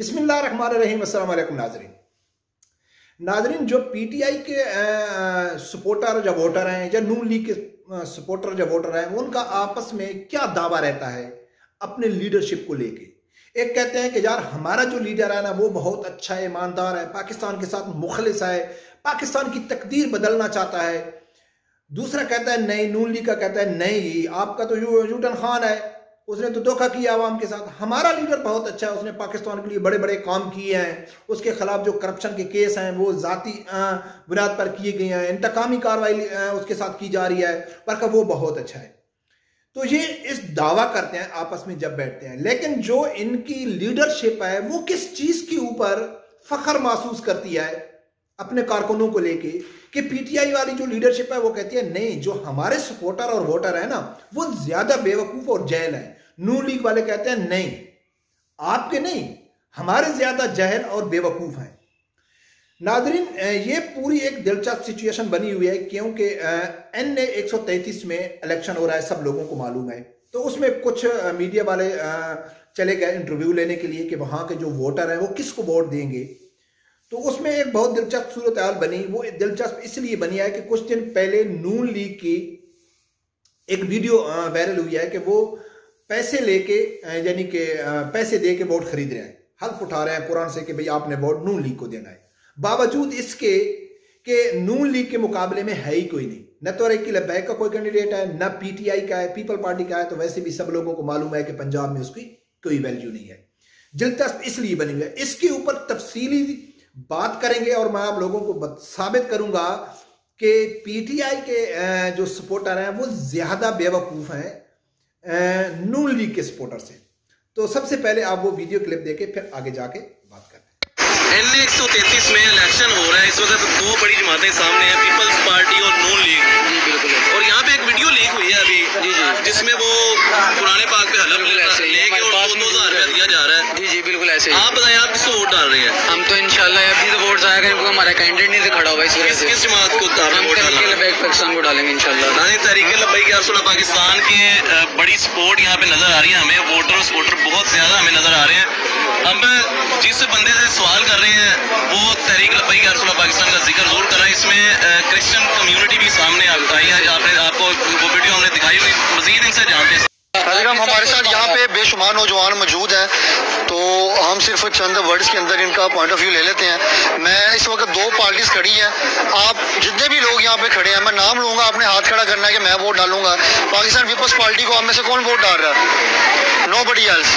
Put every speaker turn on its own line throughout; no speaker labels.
बिस्मिल्लाहिर्रहमानिर्रहीम। अस्सलाम वालेकुम नाजरीन, जो पीटीआई के सपोर्टर जब वोटर हैं या नून लीग के सपोर्टर जब वोटर हैं, उनका आपस में क्या दावा रहता है अपने लीडरशिप को लेके। एक कहते हैं कि यार हमारा जो लीडर है ना वो बहुत अच्छा है, ईमानदार है, पाकिस्तान के साथ मुखलिस है, पाकिस्तान की तकदीर बदलना चाहता है। दूसरा कहता है नहीं, नून लीग का कहता है नहीं, आपका तो यूटन खान है, उसने तो धोखा किया आवाम के साथ। हमारा लीडर बहुत अच्छा है, उसने पाकिस्तान के लिए बड़े बड़े काम किए हैं, उसके खिलाफ जो करप्शन के केस हैं वो जाती बुनियाद पर किए गए हैं, इंतकामी कार्रवाई उसके साथ की जा रही है, पर वो बहुत अच्छा है। तो ये इस दावा करते हैं आपस में जब बैठते हैं, लेकिन जो इनकी लीडरशिप है वो किस चीज के ऊपर फख्र महसूस करती है अपने कारकुनों को लेके कि पीटीआई वाली जो लीडरशिप है वो कहती है नहीं, जो हमारे सपोर्टर और वोटर है ना वो ज्यादा बेवकूफ और जहल है। नून लीग वाले कहते हैं नहीं, आपके नहीं, हमारे ज्यादा जहल और बेवकूफ हैं। नाजरीन, ये पूरी एक दिलचस्प सिचुएशन बनी हुई है क्योंकि NA 133 में इलेक्शन हो रहा है, सब लोगों को मालूम है। तो उसमें कुछ मीडिया वाले चले गए इंटरव्यू लेने के लिए कि वहां के जो वोटर हैं वो किसको वोट देंगे। तो उसमें एक बहुत दिलचस्प सूरत हाल बनी। वो दिलचस्प इसलिए बनी है कि कुछ दिन पहले नून लीग की एक वीडियो वायरल हुई है कि वो पैसे लेके यानी कि पैसे दे के वोट खरीद रहे हैं, हल्फ उठा रहे हैं कुरान से कि भाई आपने वोट नून लीग को देना है, बावजूद इसके कि नून लीग के मुकाबले में है ही कोई नहीं। न तो तहरीक लब्बैक का कोई कैंडिडेट है, न पीटीआई का है, पीपल पार्टी का है। तो वैसे भी सब लोगों को मालूम है कि पंजाब में उसकी कोई वैल्यू नहीं है। दिलचस्प इसलिए बनी हुई है, इसके ऊपर तफसीली बात करेंगे और मैं आप लोगों को साबित करूंगा कि पीटीआई के जो सपोर्टर हैं वो ज्यादा बेवकूफ हैं नून लीग के सपोर्टर से। तो सबसे पहले आप वो वीडियो क्लिप देके फिर आगे जाके बात करते हैं।
NA 133 में इलेक्शन हो रहा है, इस वक्त दो बड़ी जमातें सामने हैं, पीपल्स पार्टी और नून लीग। जी बिल्कुल। और यहाँ पे एक वीडियो लीक हुई है अभी, जी जी, जिसमें वो पुराने पाक पे हलफ लेके और 2,000 रुपया दिया जा रहा है। जी जी बिल्कुल ऐसे। आप बताएं आप किसको वोट डाल रहे हैं? हम तो इंशाल्लाह अभी तो वोट आएगा क्योंकि हमारा कैंडिडेट नहीं खड़ा हुआ, किस जमात को पाकिस्तान को डालेंगे इंशाल्लाह। तहरीक लब्बैक सुना पाकिस्तान की बड़ी सपोर्ट यहाँ पे नजर आ रही है हमें, वोटर सपोर्टर बहुत ज्यादा हमें नजर आ रहे हैं। हम जिस बंदे से सवाल कर रहे हैं वो तहरीक लब्बैक सुना पाकिस्तान का जिक्र जरूर कर रहा है। इसमें क्रिश्चियन कम्युनिटी भी सामने आई है, आपको वो वीडियो हमने दिखाई हुई। मजीद इनसे जानते हैं।
हमारे साथ यहाँ पे बेशुमार नौजवान मौजूद हैं, तो हम सिर्फ चंद वर्ड्स के अंदर इनका पॉइंट ऑफ व्यू ले लेते हैं। मैं इस वक्त दो पार्टीज खड़ी हैं, आप जितने भी लोग यहाँ पे खड़े हैं मैं नाम लूँगा, आपने हाथ खड़ा करना है कि मैं वोट डालूंगा। पाकिस्तान पीपल्स पार्टी को आप में से कौन वोट डाल रहा है? Nobody else.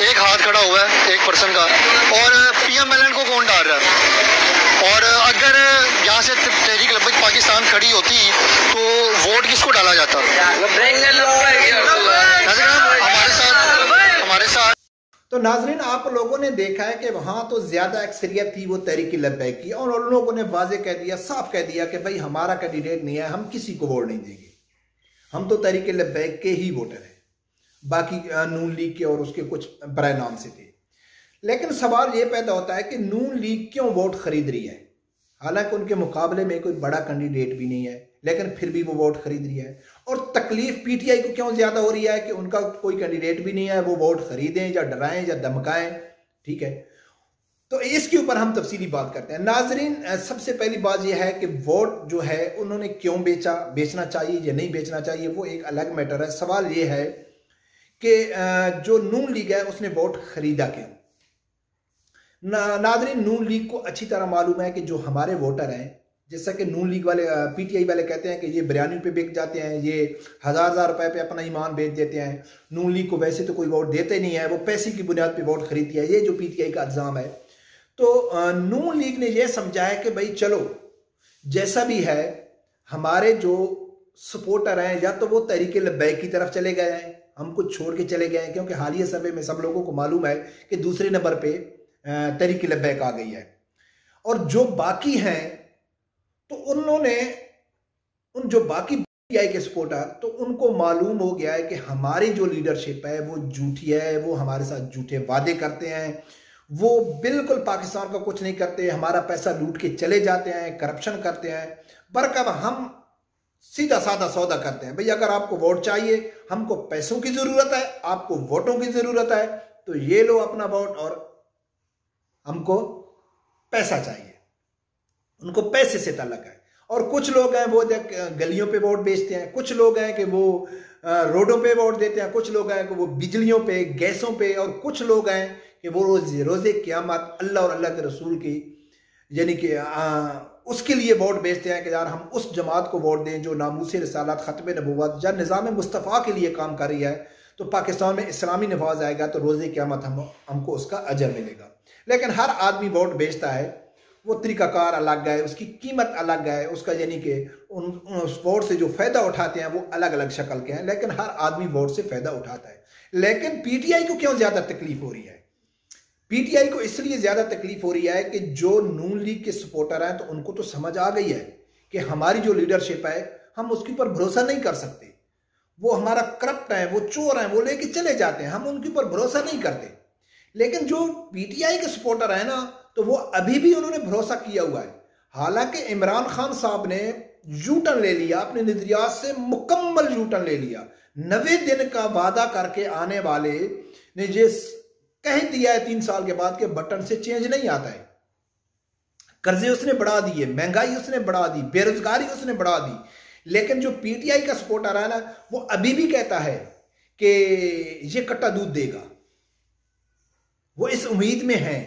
एक हाथ खड़ा हुआ है एक पर्सन का। और PMLN को कौन डाल रहा है? और अगर यहाँ से तहरीक लब्बैक पाकिस्तान खड़ी होती तो वोट किसको डाला जाता? हमारे साथ।
तो नाजरीन, आप लोगों ने देखा है कि वहां तो ज्यादा अक्सरियत थी वो तहरीक लब्बैक की, और उन लोगों ने वाजे कह दिया, साफ कह दिया कि भाई हमारा कैंडिडेट नहीं है, हम किसी को वोट नहीं देंगे, हम तो तहरीक लब्बैक के ही वोटर हैं, बाकी नून लीग के और उसके कुछ बराए नाम से थे। लेकिन सवाल ये पैदा होता है कि नून लीग क्यों वोट खरीद रही है? हालांकि उनके मुकाबले में कोई बड़ा कैंडिडेट भी नहीं है, लेकिन फिर भी वो वोट खरीद रही है। और तकलीफ पीटीआई को क्यों ज्यादा हो रही है कि उनका कोई कैंडिडेट भी नहीं है, वो वोट खरीदें या डराएं या धमकाएं। ठीक है, तो इसके ऊपर हम तफसीली बात करते हैं। नाजरीन, सबसे पहली बात यह है कि वोट जो है उन्होंने क्यों बेचा, बेचना चाहिए या नहीं बेचना चाहिए वो एक अलग मैटर है। सवाल ये है कि जो नून लीग है उसने वोट खरीदा क्यों? नाजरीन, नून लीग को अच्छी तरह मालूम है कि जो हमारे वोटर हैं, जैसा कि नून लीग वाले पीटीआई वाले कहते हैं कि ये बिरयानी पे बिक जाते हैं, ये हजार रुपए पे अपना ईमान बेच देते हैं, नून लीग को वैसे तो कोई वोट देते नहीं है, वो पैसे की बुनियाद पे वोट खरीदती है, ये जो पीटीआई का इल्जाम है। तो नून लीग ने यह समझा है कि भाई चलो जैसा भी है, हमारे जो सपोर्टर हैं या तो वो तहरीक लब्बैक की तरफ चले गए हैं, हमको छोड़ के चले गए हैं, क्योंकि हालिया सर्वे में सब लोगों को मालूम है कि दूसरे नंबर पे तहरीक लब्बैक आ गई है। और जो बाकी हैं तो उन्होंने उन जो बाकी पीटीआई के सपोर्टर, तो उनको मालूम हो गया है कि हमारी जो लीडरशिप है वो झूठी है, वो हमारे साथ झूठे वादे करते हैं, वो बिल्कुल पाकिस्तान का कुछ नहीं करते, हमारा पैसा लूट के चले जाते हैं, करप्शन करते हैं। बरकब हम सीधा साधा सौदा करते हैं, भाई अगर आपको वोट चाहिए, हमको पैसों की जरूरत है, आपको वोटों की जरूरत है, तो ये लो अपना वोट और हमको पैसा चाहिए, उनको पैसे से ताल्लुक है। और कुछ लोग हैं वो गलियों पे वोट बेचते हैं, कुछ लोग हैं कि वो रोडों पे वोट देते हैं, कुछ लोग हैं कि वो बिजलियों पे, गैसों पे, और कुछ लोग हैं कि वो रोज़े क़यामत अल्लाह और अल्लाह के रसूल की यानी कि उसके लिए वोट बेचते हैं कि यार हम उस जमात को वोट दें जो नामूस रिसालत, ख़त्म नबूवत या निज़ाम मुस्तफ़ा के लिए काम कर रही है, तो पाकिस्तान में इस्लामी नफाज आएगा तो रोज़े क़यामत हमको उसका अजर मिलेगा। लेकिन हर आदमी वोट बेचता है, वो तरीक़ाकार अलग है, उसकी कीमत अलग है, उसका यानी कि उस वोट से जो फ़ायदा उठाते हैं वो अलग अलग शक्ल के हैं, लेकिन हर आदमी वोट से फ़ायदा उठाता है। लेकिन पीटीआई को क्यों ज़्यादा तकलीफ हो रही है? पीटीआई को इसलिए ज़्यादा तकलीफ हो रही है कि जो नून लीग के सपोर्टर हैं तो उनको तो समझ आ गई है कि हमारी जो लीडरशिप है हम उसके ऊपर भरोसा नहीं कर सकते, वो हमारा करप्ट है, वो चोर हैं, वो लेके चले जाते हैं, हम उनके ऊपर भरोसा नहीं करते। लेकिन जो पीटीआई के सपोर्टर है ना, तो वो अभी भी उन्होंने भरोसा किया हुआ है। हालांकि इमरान खान साहब ने यू टर्न ले लिया, अपने नजरियात से मुकम्मल यू टर्न ले लिया। 90 दिन का वादा करके आने वाले ने ये कह दिया है 3 साल के बाद के बटन से चेंज नहीं आता है। कर्जे उसने बढ़ा दिए, महंगाई उसने बढ़ा दी, बेरोजगारी उसने बढ़ा दी। लेकिन जो पीटीआई का सपोर्टर है ना, वो अभी भी कहता है कि ये कट्टा दूध देगा, वो इस उम्मीद में है,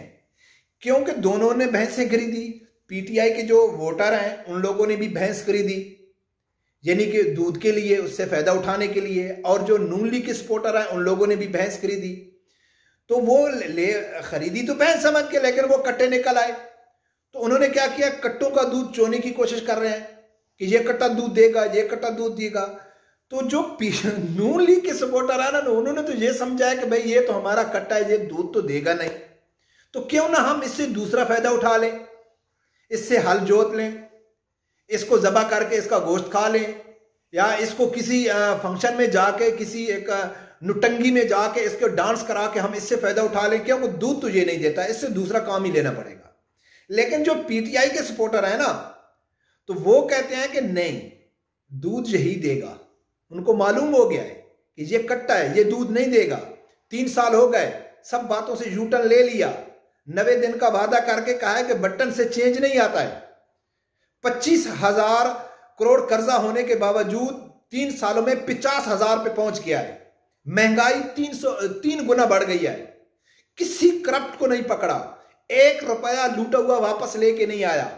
क्योंकि दोनों ने भैंसें खरीदी। पीटीआई के जो वोटर हैं उन लोगों ने भी भैंस खरीदी, यानी कि दूध के लिए, उससे फायदा उठाने के लिए, और जो नून लीग के सपोर्टर हैं उन लोगों ने भी भैंस खरीदी। तो वो खरीदी तो भैंस समझ के, लेकिन वो कट्टे निकल आए। तो उन्होंने क्या किया, कट्टों का दूध चोने की कोशिश कर रहे हैं कि ये कट्टा दूध देगा, ये कट्टा दूध देगा। तो जो नून लीग के सपोर्टर है ना, उन्होंने तो ये समझा है कि भाई ये तो हमारा कट्टा है, ये दूध तो देगा नहीं, तो क्यों ना हम इससे दूसरा फायदा उठा लें, इससे हल जोत लें, इसको ज़बा करके इसका गोश्त खा लें, या इसको किसी फंक्शन में जाके, किसी एक नुटंगी में जाके इसको डांस करा के हम इससे फायदा उठा लें, क्योंकि दूध तो ये नहीं देता, इससे दूसरा काम ही लेना पड़ेगा। लेकिन जो पीटीआई के सपोर्टर है ना, तो वो कहते हैं कि नहीं, दूध यही देगा। उनको मालूम हो गया है कि ये कट्टा है, ये दूध नहीं देगा। 3 साल हो गए, सब बातों से यू टर्न ले लिया, 90 दिन का वादा करके कहा है कि बटन से चेंज नहीं आता है। 25,000 करोड़ कर्जा होने के बावजूद 3 सालों में 50,000 पे पहुंच गया है। महंगाई 3 गुना बढ़ गई है। किसी करप्ट को नहीं पकड़ा, 1 रुपया लूटा हुआ वापस लेके नहीं आया।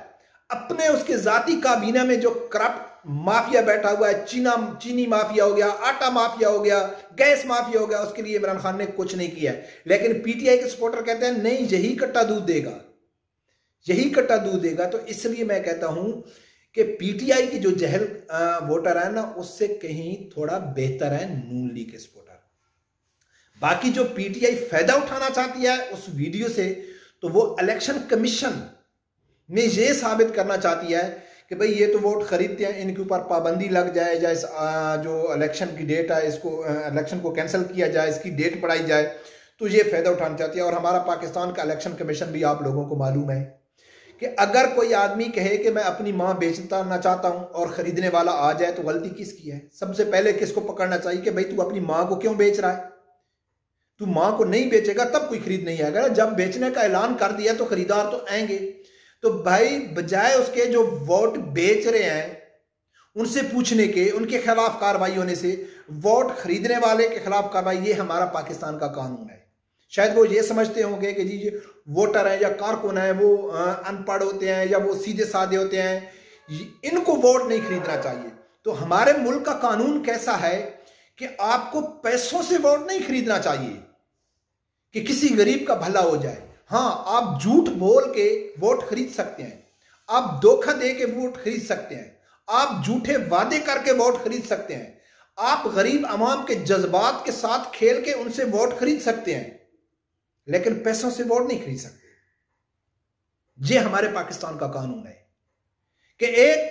अपने उसके जाती काबीना में जो करप्ट माफिया बैठा हुआ है, चीनी माफिया हो गया, आटा माफिया हो गया, गैस माफिया हो गया, उसके लिए इमरान खान ने कुछ नहीं किया है। लेकिन पीटीआई के सपोर्टर कहते हैं नहीं, यही कट्टा दूध देगा, यही कट्टा दूध देगा। तो इसलिए मैं कहता हूं कि पीटीआई की जो जहल वोटर है ना, उससे कहीं थोड़ा बेहतर है नून लीग के सपोर्टर। बाकी जो पीटीआई फायदा उठाना चाहती है उस वीडियो से, तो वो इलेक्शन कमीशन में ये साबित करना चाहती है कि भाई ये तो वोट खरीदते हैं, इनके ऊपर पाबंदी लग जाए, या जो इलेक्शन की डेट है इसको इलेक्शन को कैंसिल किया जाए, इसकी डेट बढ़ाई जाए, तो ये फायदा उठाना चाहती है। और हमारा पाकिस्तान का इलेक्शन कमीशन भी आप लोगों को मालूम है कि अगर कोई आदमी कहे कि मैं अपनी मां बेचना ना चाहता हूं और खरीदने वाला आ जाए, तो गलती किसकी है? सबसे पहले किसको पकड़ना चाहिए कि भाई तू अपनी मां को क्यों बेच रहा है? तू मां को नहीं बेचेगा तब कोई खरीद नहीं आएगा। जब बेचने का ऐलान कर दिया तो खरीदार तो आएंगे। तो भाई बजाय उसके जो वोट बेच रहे हैं उनसे पूछने के, उनके खिलाफ कार्रवाई होने से, वोट खरीदने वाले के खिलाफ कार्रवाई, ये हमारा पाकिस्तान का कानून है। शायद वो ये समझते होंगे कि जी वोटर हैं या कारकुन हैं वो अनपढ़ होते हैं या वो सीधे साधे होते हैं, इनको वोट नहीं खरीदना चाहिए। तो हमारे मुल्क का कानून कैसा है कि आपको पैसों से वोट नहीं खरीदना चाहिए कि किसी गरीब का भला हो जाए। हाँ, आप झूठ बोल के वोट खरीद सकते हैं, आप धोखा दे के वोट खरीद सकते हैं, आप झूठे वादे करके वोट खरीद सकते हैं, आप गरीब अवाम के जज्बात के साथ खेल के उनसे वोट खरीद सकते हैं, लेकिन पैसों से वोट नहीं खरीद सकते। ये हमारे पाकिस्तान का कानून है कि एक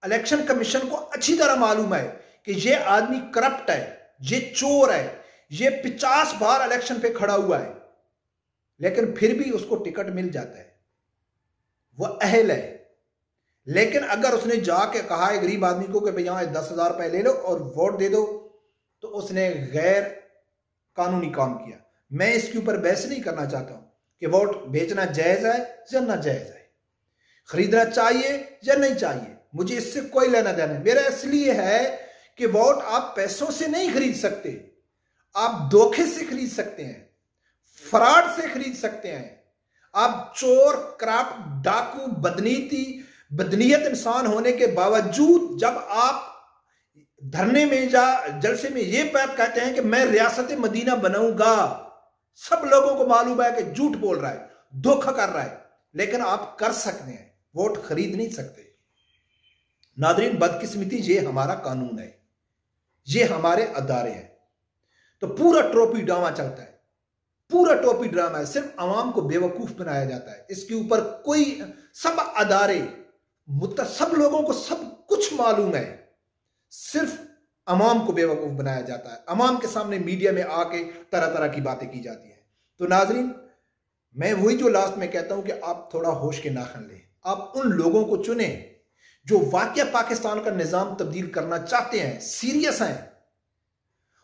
इलेक्शन कमीशन को अच्छी तरह मालूम है कि ये आदमी करप्ट है, ये चोर है, ये 50 बार इलेक्शन पे खड़ा हुआ है, लेकिन फिर भी उसको टिकट मिल जाता है, वो अहल है। लेकिन अगर उसने जाके कहा है गरीब आदमी को कि भाई यहां 10,000 रुपए ले लो और वोट दे दो, तो उसने गैर कानूनी काम किया। मैं इसके ऊपर बहस नहीं करना चाहता हूं कि वोट बेचना जायज है या ना जायज है, खरीदना चाहिए या नहीं चाहिए, मुझे इससे कोई लेना देना नहीं। मेरा इसलिए है कि वोट आप पैसों से नहीं खरीद सकते, आप धोखे से खरीद सकते हैं, फ्रॉड से खरीद सकते हैं। आप चोर, करप्ट, डाकू, बदनीयत इंसान होने के बावजूद जब आप धरने में या जलसे में ये बात कहते हैं कि मैं रियासत मदीना बनाऊंगा, सब लोगों को मालूम है कि झूठ बोल रहा है, धोखा कर रहा है, लेकिन आप कर सकते हैं, वोट खरीद नहीं सकते। नादरीन, बदकिस्मती ये हमारा कानून है, ये हमारे अदारे हैं। तो पूरा टोपी ड्रामा चलता है, पूरा टोपी ड्रामा है, सिर्फ अवाम को बेवकूफ बनाया जाता है। इसके ऊपर कोई, सब अदारे, सब लोगों को सब कुछ मालूम है, सिर्फ अवाम को बेवकूफ बनाया जाता है। अवाम के सामने मीडिया में आके तरह तरह की बातें की जाती हैं। तो नाजरीन, मैं वही जो लास्ट में कहता हूं कि आप थोड़ा होश के नाखन लें, आप उन लोगों को चुने जो वाकई पाकिस्तान का निजाम तब्दील करना चाहते हैं, सीरियस हैं।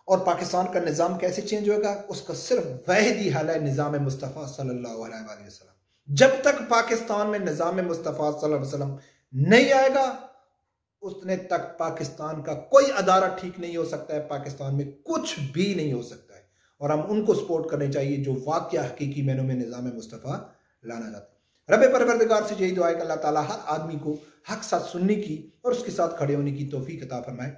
और पाकिस्तान का निजाम कैसे चेंज होगा, उसका सिर्फ वाहिद ही हल है निजाम मुस्तफ़ा सल्लल्लाहु अलैहि वसल्लम। जब तक पाकिस्तान में निजाम मुस्तफ़ा सल्लल्लाहु अलैहि वसल्लम नहीं आएगा, उतने तक पाकिस्तान का कोई अदारा ठीक नहीं हो सकता है, पाकिस्तान में कुछ भी नहीं हो सकता है। और हम उनको सपोर्ट करनी चाहिए जो वाकई हकीकी मैनों में निजाम मुस्तफ़ा लाना चाहते हैं। रब परवरदिगार से यही दुआ है कि अल्लाह ताला हर आदमी को हक साथ सुनने की और उसके साथ खड़े होने की तौफीक अता फरमाए।